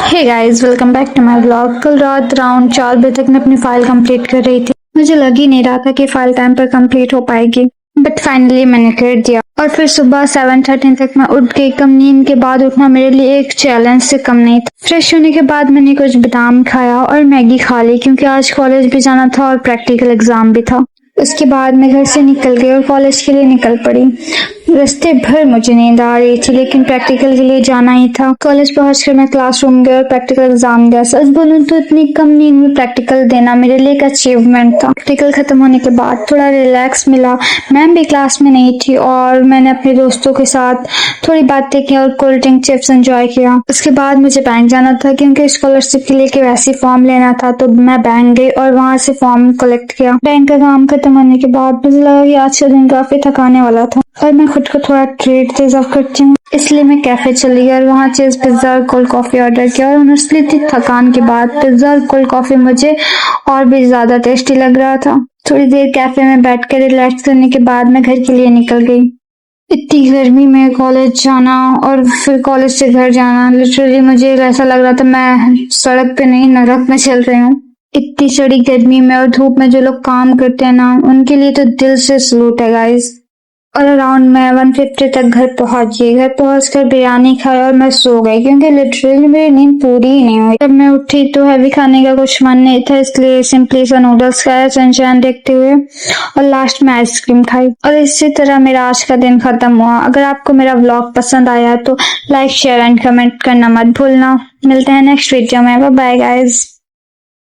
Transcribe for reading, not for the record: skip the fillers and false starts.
Hey guys, welcome back to my vlog. कल रात around 4 बजे तक मैं अपनी फाइल कंप्लीट कर रही थी। मुझे लग ही नहीं रहा था कि फाइल टाइम पर कंप्लीट हो पाएगी, बट फाइनली मैंने कर दिया। और फिर सुबह 7:30 तक मैं उठ गई। कम नींद के बाद उठना मेरे लिए एक चैलेंज से कम नहीं था। फ्रेश होने के बाद मैंने कुछ बादाम खाया और मैगी खा ली, क्योंकि आज कॉलेज भी जाना था और प्रैक्टिकल एग्जाम भी था। उसके बाद मैं घर से निकल गई और कॉलेज के लिए निकल पड़ी। रास्ते भर मुझे नींद आ रही थी, लेकिन प्रैक्टिकल के लिए जाना ही था। कॉलेज पहुंचकर मैं क्लासरूम गई और प्रैक्टिकल एग्जाम दिया। सच बोलूं तो इतनी कम नींद में प्रैक्टिकल देना मेरे लिए एक अचीवमेंट था। प्रैक्टिकल खत्म होने के बाद थोड़ा रिलैक्स मिला। मैम भी क्लास में नहीं थी और मैंने अपने दोस्तों के साथ थोड़ी बातें की और कोल्ड ड्रिंक चिप्स एंजॉय किया। उसके बाद मुझे बैंक जाना था, क्योंकि स्कॉलरशिप के लिए केवाईसी फॉर्म लेना था। तो मैं बैंक गई और वहां से फॉर्म कलेक्ट किया। बैंक का काम खत्म होने के बाद मुझे लगा कि आज का दिन काफी थकाने वाला था और मैं खुद को थोड़ा ट्रीट डिजर्व करती हूँ, इसलिए मैं कैफे चली गई और वहाँ चीज पिज्जा और कोल्ड कॉफी ऑर्डर किया। और ऑनेस्टली इतनी थकान के बाद पिज्जा और कोल्ड कॉफी मुझे और भी ज्यादा टेस्टी लग रहा था। थोड़ी देर कैफे में बैठकर रिलैक्स करने के बाद मैं घर के लिए निकल गई। इतनी गर्मी में कॉलेज जाना और फिर कॉलेज से घर जाना, लिटरली मुझे ऐसा लग रहा था मैं सड़क पे नहीं नरक में चल रही हूँ। इतनी सड़ी गर्मी में और धूप में जो लोग काम करते हैं ना, उनके लिए तो दिल से सलूट है गाइस। और अराउंड मैं 1:50 तक घर पहुंच गई। घर पहुंचकर बिरयानी खाई और मैं सो गई, क्योंकि लिटरली मेरी नींद पूरी ही नहीं हुई। जब मैं उठी तो हैवी खाने का कुछ मन नहीं था, इसलिए सिंपली सा नूडल्स खाया सनशाइन देखते हुए, और लास्ट में आइसक्रीम खाई। और इसी तरह मेरा आज का दिन खत्म हुआ। अगर आपको मेरा व्लॉग पसंद आया तो लाइक शेयर एंड कमेंट करना मत भूलना। मिलते हैं नेक्स्ट वीडियो में। Bye bye guys.